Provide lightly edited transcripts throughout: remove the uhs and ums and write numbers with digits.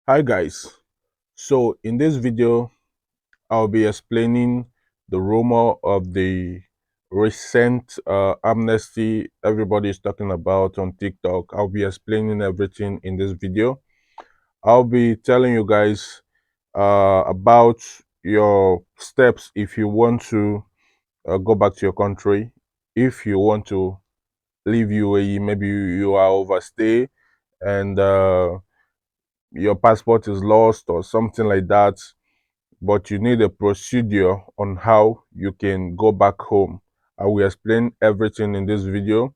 Hi guys, so in this video I'll be explaining the rumor of the recent amnesty everybody is talking about on TikTok. I'll be explaining everything in this video. I'll be telling you guys about your steps if you want to go back to your country, if you want to leave UAE, maybe you are overstay and your passport is lost or something like that, but you need a procedure on how you can go back home. I will explain everything in this video.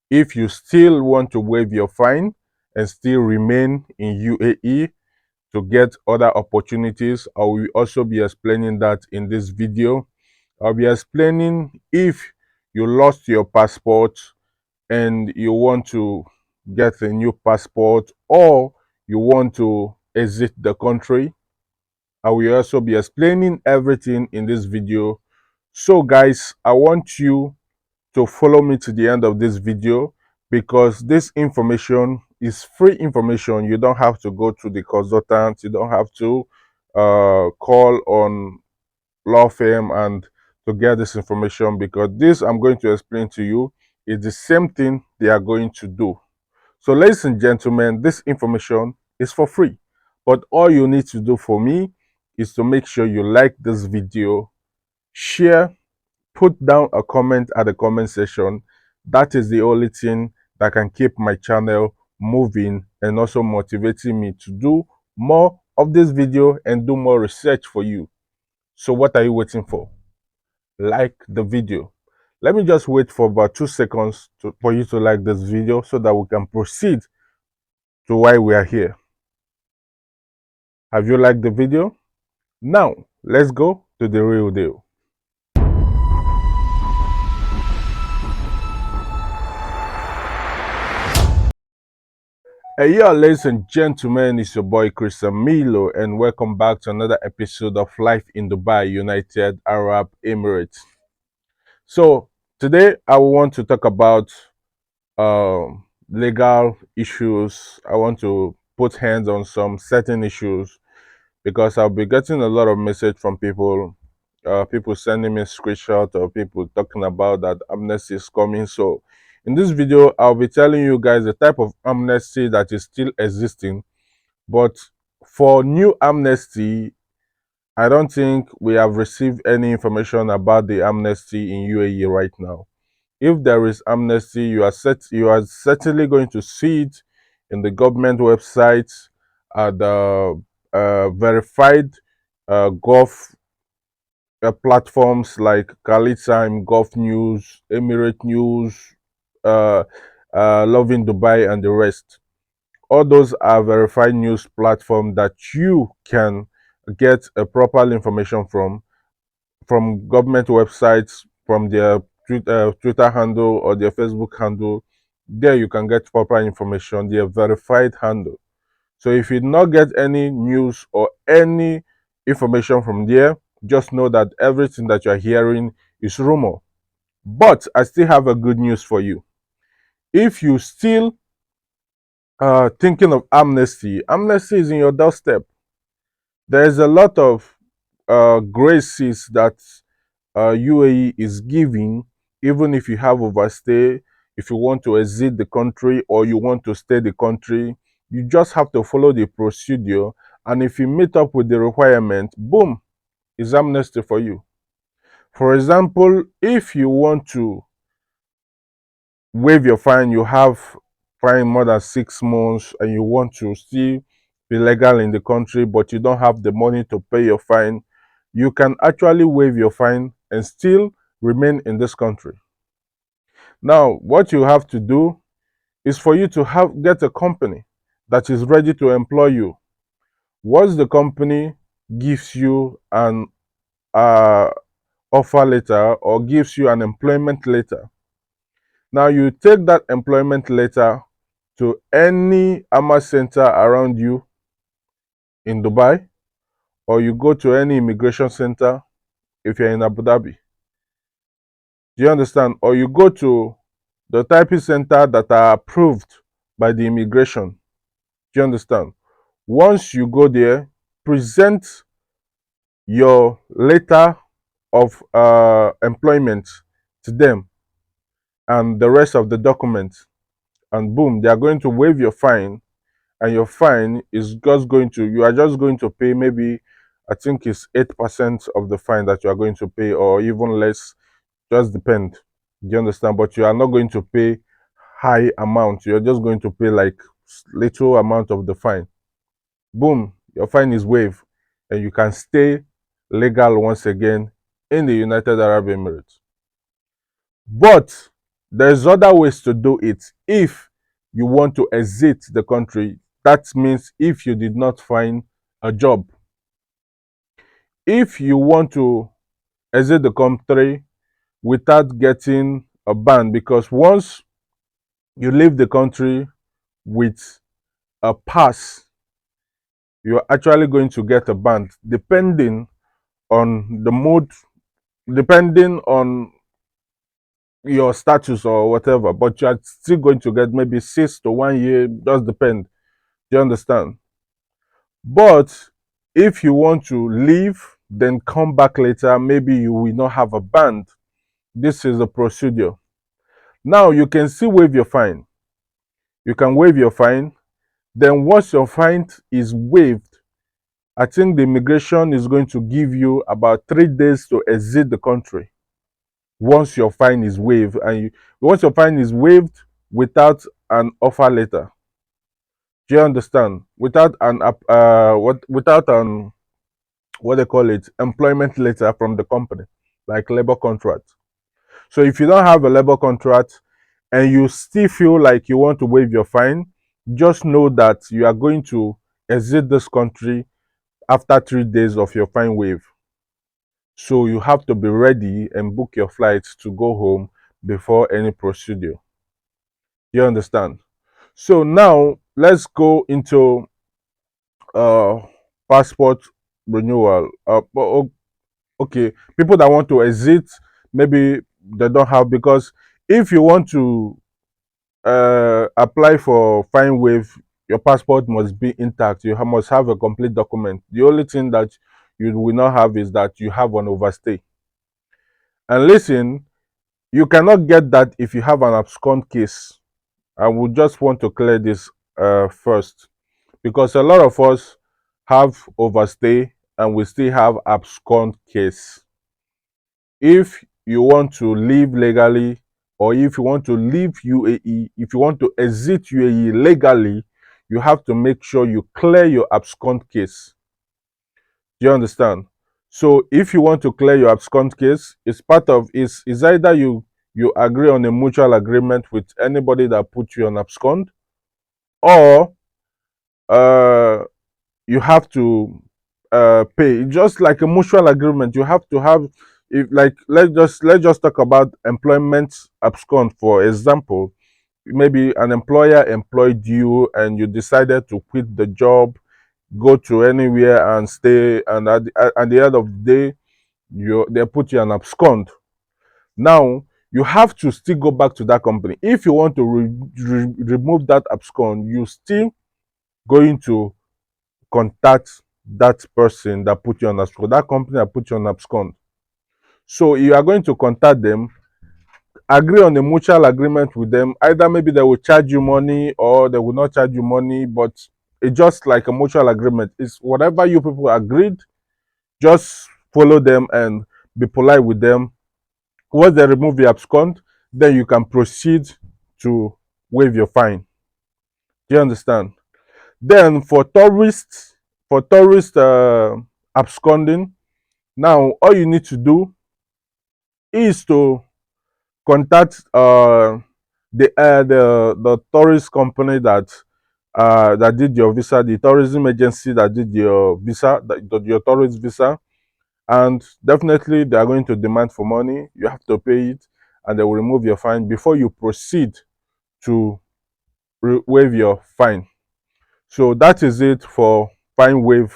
If you still want to waive your fine and still remain in UAE to get other opportunities, I will also be explaining that in this video. I'll be explaining if you lost your passport and you want to get a new passport, or you want to exit the country. I will also be explaining everything in this video. So guys, I want you to follow me to the end of this video because this information is free information. You don't have to go to the consultant. You don't have to call on law firm and to get this information, because this I'm going to explain to you is the same thing they are going to do. So ladies and gentlemen, this information is for free, but all you need to do for me is to make sure you like this video, share, put down a comment at the comment section. That is the only thing that can keep my channel moving and also motivating me to do more of this video and do more research for you. So what are you waiting for? Like the video. Let me just wait for about 2 seconds for you to like this video so that we can proceed to why we are here. Have you liked the video? Now, let's go to the real deal. Hey, yeah, ladies and gentlemen, it's your boy Chris Emilo, and welcome back to another episode of Life in Dubai, United Arab Emirates. So, today I want to talk about legal issues. I want to put hands on some certain issues because I'll be getting a lot of message from people, people sending me screenshots of people talking about that amnesty is coming. So in this video, I'll be telling you guys the type of amnesty that is still existing. But for new amnesty, I don't think we have received any information about the amnesty in UAE right now. If there is amnesty, you are certainly going to see it in the government website, the verified Gulf platforms like Khalid Time, Gulf News, Emirate News, uh, Loving Dubai, and the rest. All those are verified news platforms that you can get a proper information from government websites, from their Twitter handle or their Facebook handle. There you can get proper information, their verified handle. So if you not get any news or any information from there, just know that everything that you are hearing is rumor. But I still have a good news for you. If you still thinking of amnesty, amnesty is in your doorstep. There is a lot of graces that UAE is giving, even if you have overstay, if you want to exit the country or you want to stay the country, you just have to follow the procedure. And if you meet up with the requirement, boom, is amnesty for you. For example, if you want to waive your fine, you have fine more than 6 months and you want to still be legal in the country, but you don't have the money to pay your fine, you can actually waive your fine and still remain in this country. Now, what you have to do is for you to get a company that is ready to employ you. Once the company gives you an uh, offer letter or gives you an employment letter, now you take that employment letter to any AMA center around you in Dubai, or you go to any immigration center if you're in Abu Dhabi. Do you understand? Or you go to the typing center that are approved by the immigration. Do you understand? Once you go there, present your letter of employment to them and the rest of the documents, and boom, they are going to waive your fine. And your fine is just going to, you are just going to pay maybe, I think it's 8% of the fine that you are going to pay, or even less, just depend. Do you understand? But you are not going to pay high amount. You're just going to pay like little amount of the fine. Boom, your fine is waived, and you can stay legal once again in the United Arab Emirates. But there's other ways to do it. If you want to exit the country, that means if you did not find a job. If you want to exit the country without getting a ban, because once you leave the country with a pass, you're actually going to get a ban depending on the mode, depending on your status or whatever, but you're still going to get maybe 6 to 1 year, just depend. Do you understand? But if you want to leave, then come back later, maybe you will not have a ban. This is the procedure. Now you can still waive your fine. You can waive your fine. Then once your fine is waived, I think the immigration is going to give you about 3 days to exit the country. Once your fine is waived, and once your fine is waived without an offer letter. Do you understand? Without an without an, what they call it, employment letter from the company, like labor contract. So if you don't have a labor contract and you still feel like you want to waive your fine, just know that you are going to exit this country after 3 days of your fine waive. So you have to be ready and book your flight to go home before any procedure. You understand? So now let's go into uh passport renewal. Okay, people that want to exit, maybe they don't have, because if you want to apply for fine waive, your passport must be intact. You must have a complete document. The only thing that you will not have is that you have an overstay. And listen, you cannot get that if you have an abscond case. I would just want to clear this first, because a lot of us have overstay and we still have abscond case. If you want to live legally, or if you want to leave UAE, if you want to exit UAE legally, you have to make sure you clear your abscond case. Do you understand? So if you want to clear your abscond case, it's part of is either you agree on a mutual agreement with anybody that put you on abscond, or uh you have to pay. Just like a mutual agreement, you have to have, if like, let's just talk about employment abscond. For example, maybe an employer employed you and you decided to quit the job, go to anywhere and stay, and at the end of the day, they put you on abscond. Now you have to still go back to that company. If you want to remove that abscond, you still going to contact that person that put you on abscond, that company that put you on abscond. So you are going to contact them, agree on a mutual agreement with them. Either maybe they will charge you money or they will not charge you money, but it's just like a mutual agreement. It's whatever you people agreed, just follow them and be polite with them. Once they remove the abscond, then you can proceed to waive your fine. Do you understand? Then for tourist absconding, now all you need to do is to contact the tourist company that did your visa, the tourism agency that did your visa, your tourist visa, and definitely they are going to demand for money. You have to pay it, and they will remove your fine before you proceed to waive your fine. So that is it for fine waive.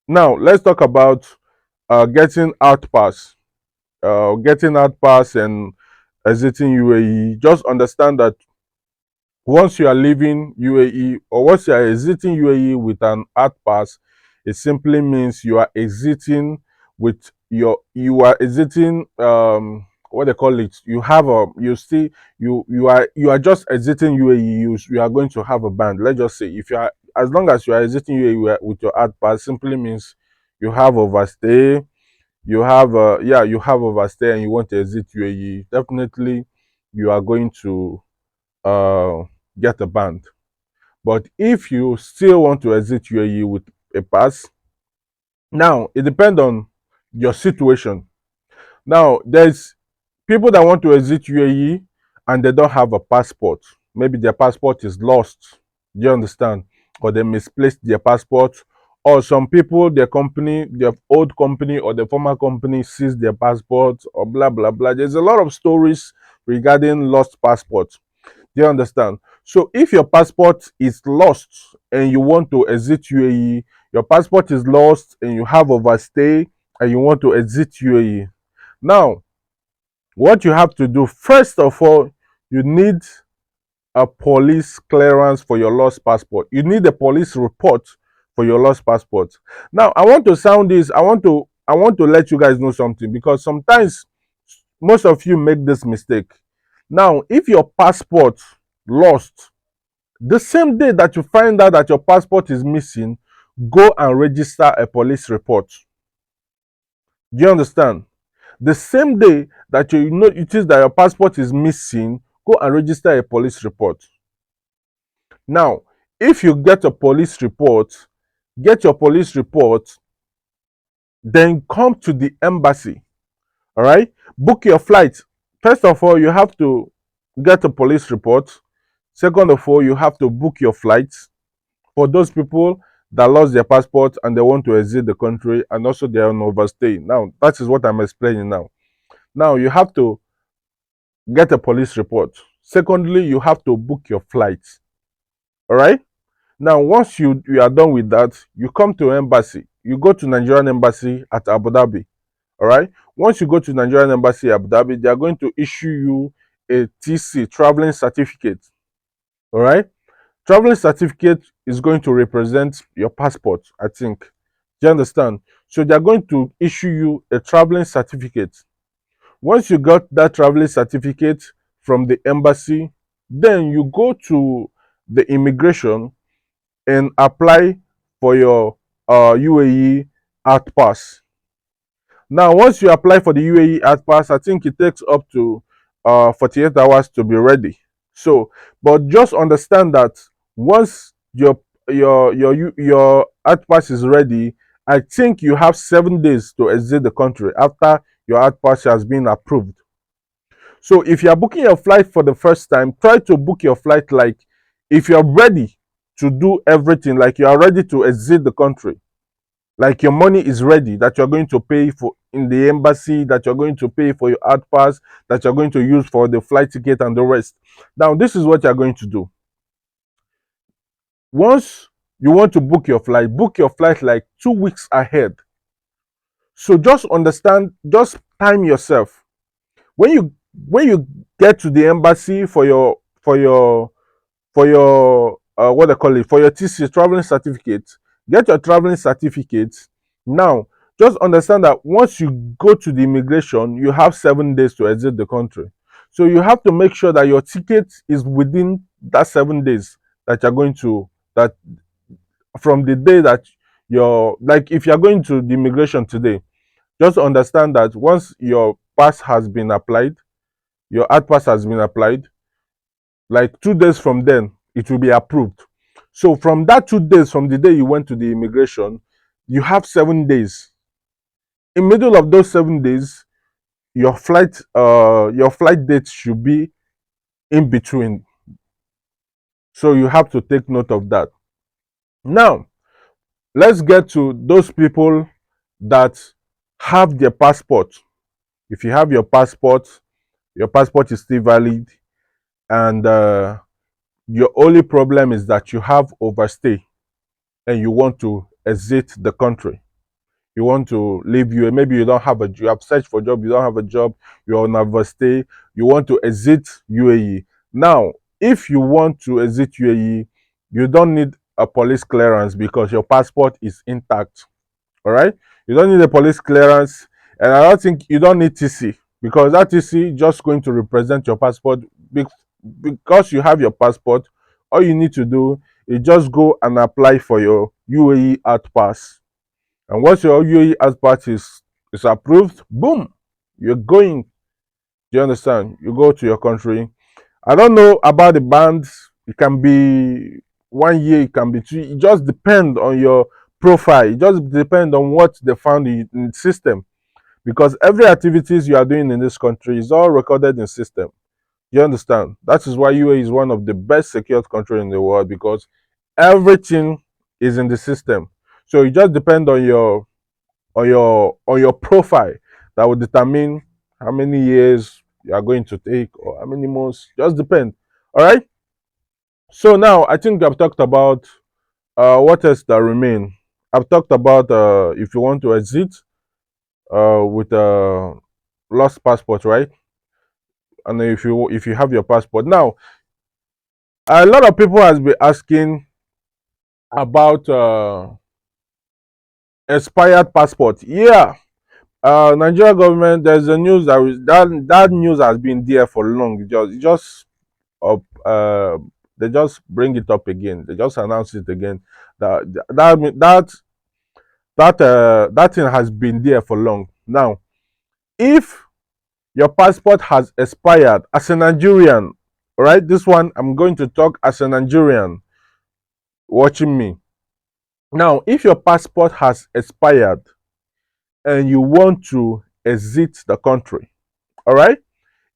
Now let's talk about getting out pass. Getting out pass and exiting UAE. Just understand that Once you are leaving UAE or once you are exiting UAE with an art pass, it simply means you are exiting with you are exiting what they call it. You have a you still you are just exiting UAE. You are going to have a band. Let's just say if you are as long as you are exiting UAE with your art pass, simply means you have overstay. You have you have overstay and you want to exit UAE. Definitely, you are going to uh, get a band. But if you still want to exit UAE with a pass, now it depends on your situation. Now there's people that want to exit UAE and they don't have a passport. Maybe their passport is lost. Do you understand? Or they misplaced their passport. Or some people, their company, their old company or the former company seized their passport or blah blah blah. There's a lot of stories regarding lost passports. Do you understand? So if your passport is lost and you want to exit UAE, your passport is lost and you have overstay and you want to exit UAE. Now, what you have to do, first of all, you need a police clearance for your lost passport. You need a police report for your lost passport. Now, I want to sound this, I want to let you guys know something because sometimes most of you make this mistake. Now, if your passport lost, the same day that you find out that your passport is missing, go and register a police report. Do you understand? The same day that you notice that your passport is missing, go and register a police report. Now, if you get your police report, then come to the embassy. All right? Book your flight. First of all, you have to get a police report. Second of all, you have to book your flight for those people that lost their passport and they want to exit the country and also they are on overstay. Now, that is what I'm explaining now. Now, you have to get a police report. Secondly, you have to book your flight. All right? Now, once you are done with that, you come to embassy. You go to Nigerian embassy at Abu Dhabi. All right? Once you go to Nigerian embassy Abu Dhabi, they are going to issue you a TC, traveling certificate. All right? Traveling certificate is going to represent your passport, I think. Do you understand? So they are going to issue you a traveling certificate. Once you got that traveling certificate from the embassy, then you go to the immigration and apply for your UAE art pass. Now, once you apply for the UAE art pass, I think it takes up to 48 hours to be ready. So, but just understand that once your art pass is ready, I think you have 7 days to exit the country after your art pass has been approved. So if you are booking your flight for the first time, try to book your flight like if you are ready to do everything, like you are ready to exit the country, like your money is ready, that you're going to pay for in the embassy, that you're going to pay for your art pass, that you're going to use for the flight ticket and the rest. Now, this is what you're going to do. Once you want to book your flight like 2 weeks ahead. So just understand, just time yourself. When you get to the embassy for your what they call it, for your TC, traveling certificate, get your traveling certificate. Now, just understand that once you go to the immigration, you have 7 days to exit the country. So you have to make sure that your ticket is within that 7 days that you're going to that from the day that you're like if you're going to the immigration today, just understand that once your pass has been applied, your art pass has been applied, like 2 days from then it will be approved. So from that 2 days from the day you went to the immigration, you have 7 days. In middle of those 7 days, your flight date should be in between. So you have to take note of that. Now let's get to those people that have their passport. If you have your passport is still valid, and your only problem is that you have overstay and you want to exit the country. You want to leave you. Maybe you don't have a job. You have searched for a job. You don't have a job. You're on overstay. You want to exit UAE. Now, if you want to exit UAE, you don't need a police clearance because your passport is intact. All right, you don't need a police clearance, and I don't think you don't need TC because that TC just going to represent your passport. Because you have your passport, all you need to do is just go and apply for your UAE Art Pass. And once your UAE Art Pass is approved, boom, you're going. Do you understand? You go to your country. I don't know about the bands. It can be 1 year, it can be 2. It just depends on your profile. It just depends on what they found in the system. Because every activities you are doing in this country is all recorded in system. You understand? That is why UAE is one of the best secured country in the world because everything is in the system. So it just depends on your profile that will determine how many years you are going to take or how many months. Just depend. All right. So now I think I've talked about what else that remain. I've talked about if you want to exit with a lost passport, right? And if you have your passport now, a lot of people has been asking about expired passport. Yeah, Nigeria government. There's a news that news has been there for long. It just up. They just bring it up again. They just announce it again. That that thing has been there for long. Now, if your passport has expired as a Nigerian, right? This one I'm going to talk as a Nigerian watching me. Now, if your passport has expired and you want to exit the country, all right?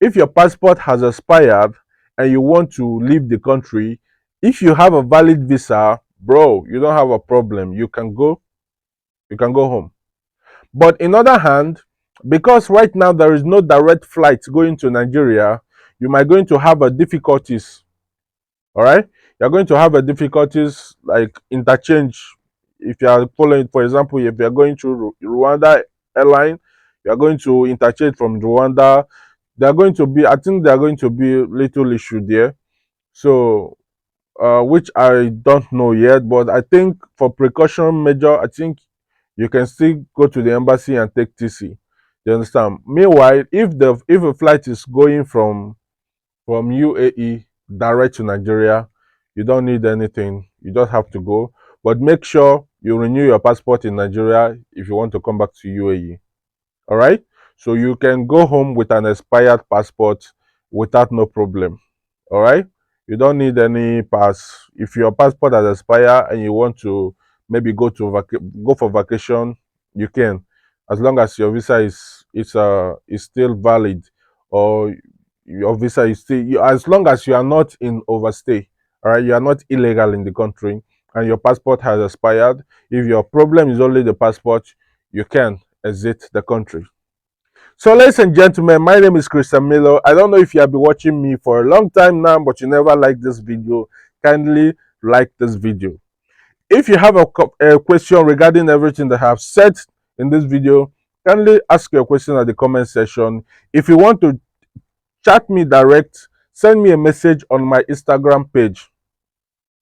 If your passport has expired and you want to leave the country, if you have a valid visa, bro, you don't have a problem. You can go home. But in other hand, because right now there is no direct flight going to Nigeria, you might going to have a difficulties. All right, you're going to have a difficulties like interchange. If you are following, for example, if you are going to Rwanda airline, you are going to interchange from Rwanda. They are going to be, I think, they are going to be little issue there. So which I don't know yet, but I think for precaution measure, I think you can still go to the embassy and take TC. You understand? Meanwhile, if a flight is going from UAE direct to Nigeria, you don't need anything. You just have to go, but make sure you renew your passport in Nigeria if you want to come back to UAE. All right, so you can go home with an expired passport without no problem. All right, you don't need any pass. If your passport has expired and you want to maybe go for vacation, you can, as long as your visa is still valid, or your visa is still as long as you are not in overstay. All right, you are not illegal in the country and your passport has expired. If your problem is only the passport, you can exit the country. So, ladies and gentlemen, my name is Chris Emilo. I don't know if you have been watching me for a long time now, but you never liked this video. Kindly like this video. If you have a question regarding everything that I have said in this video, kindly ask your question at the comment section. If you want to chat me direct, send me a message on my Instagram page.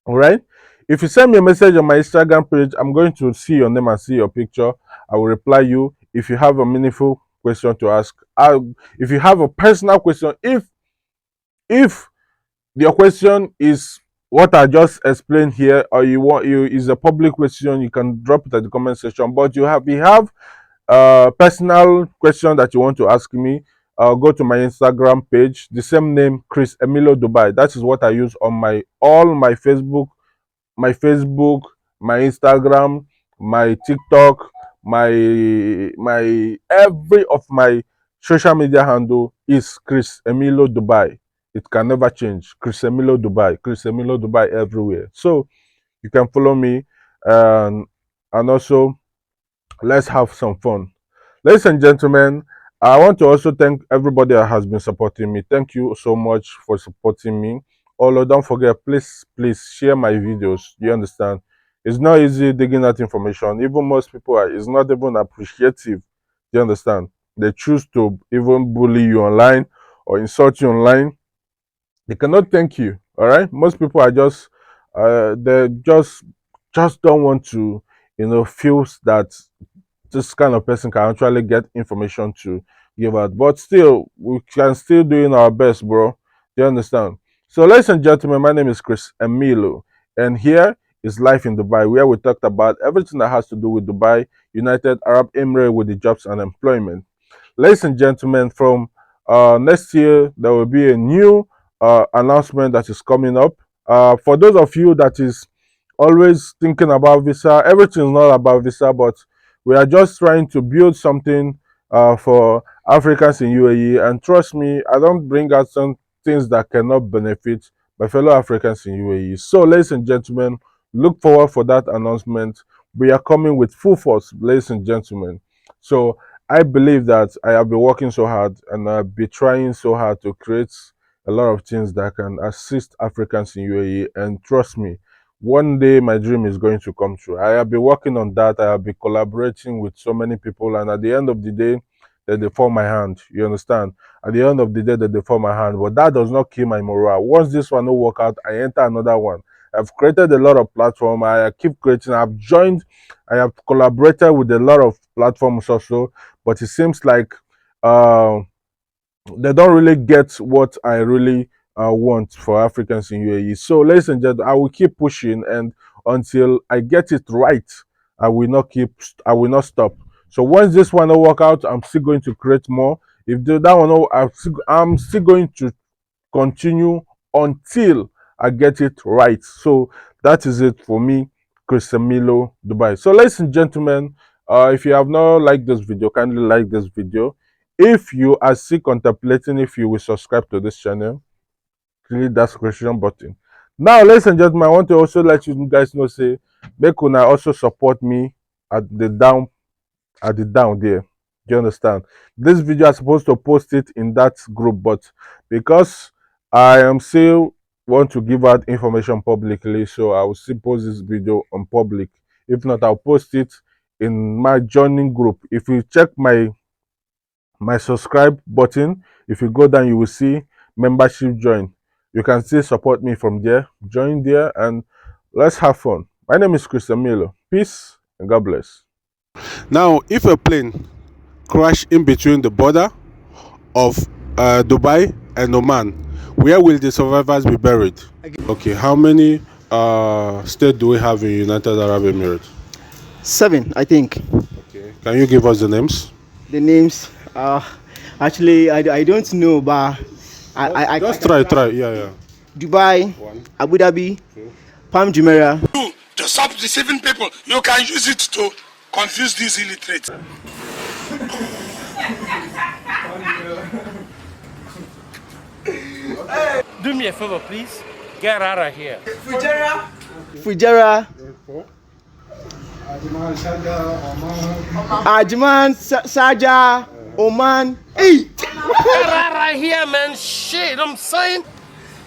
All right. If you send me a message on my Instagram page, I'm going to see your name and see your picture. I will reply you if you have a meaningful question to ask. If you have a personal question, if your question is what I just explained here, or you is a public question, you can drop it at the comment section. But you have personal question that you want to ask me, go to my Instagram page, the same name, Chris Emilo Dubai. That is what I use on all my Facebook, my Instagram, my TikTok, my every of my social media handle is Chris Emilo Dubai. It can never change. Chris Emilo Dubai, Chris Emilo Dubai everywhere. So you can follow me, and also let's have some fun. Ladies and gentlemen, I want to also thank everybody that has been supporting me. Thank you so much for supporting me. Although don't forget, please share my videos. You understand? It's not easy digging that information. Even most people it's not even appreciative. You understand? They choose to even bully you online or insult you online. They cannot thank you. All right, most people are just they just don't want to, feel that this kind of person can actually get information to give out. But still, we can still doing our best, bro. Do you understand? So, ladies and gentlemen, my name is Chris Emilo, and here is Life in Dubai, where we talked about everything that has to do with Dubai, United Arab Emirates, with the jobs and employment. Ladies and gentlemen, from next year there will be a new announcement that is coming up. For those of you that is always thinking about visa, everything is not about visa, but we are just trying to build something for Africans in UAE. And trust me, I don't bring out some things that cannot benefit my fellow Africans in UAE. So, ladies and gentlemen, look forward for that announcement. We are coming with full force, ladies and gentlemen. So I believe that I have been working so hard and I've been trying so hard to create a lot of things that can assist Africans in UAE. And trust me, one day my dream is going to come true. I have been working on that. I have been collaborating with so many people, and at the end of the day, that they fall my hand. You understand? At the end of the day, that they fall my hand. But that does not kill my morale. Once this one will work out, I enter another one. I've created a lot of platform. I keep creating. I've joined. I have collaborated with a lot of platforms also, but it seems like uh, they don't really get what I really want for Africans in UAE. So, ladies and gentlemen, I will keep pushing, and until I get it right, I will not keep. I will not stop. So, once this one will work out, I'm still going to create more. If that one, I'm still going to continue until I get it right. So that is it for me, Chris Emilo, Dubai. So, ladies and gentlemen, if you have not liked this video, kindly like this video. If you are still contemplating if you will subscribe to this channel, click that subscription button. Now, ladies and gentlemen, I want to also let you guys know, say, make una also support me at the down there. Do you understand? This video, I'm supposed to post it in that group, but because I am still want to give out information publicly, so I will still post this video on public. If not, I'll post it in my joining group. If you check my subscribe button, if you go down, you will see membership join. You can still support me from there. Join there and let's have fun. My name is Chris Emilo. Peace and God bless. Now, if a plane crash in between the border of Dubai and Oman, where will the survivors be buried? Okay, how many states do we have in United Arab Emirates? 7, I think. Okay, can you give us the names? The names, actually, I don't know, but I just try. Yeah. Dubai, One, Abu Dhabi, two. Palm Jumeirah. To stop deceiving people, you can use it to confuse these illiterates. Do me a favor, please. Get out of here. Fujairah, Ajman, Saja, Oman. Hey, Get out of here, man. Shit, I'm saying.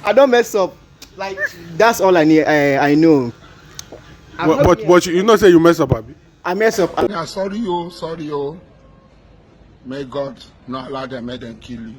I don't mess up. Like, that's all I need. I know. But you not say you mess up, Abi? I mess up. Yeah, sorry, oh. May God not allow them, make them kill you.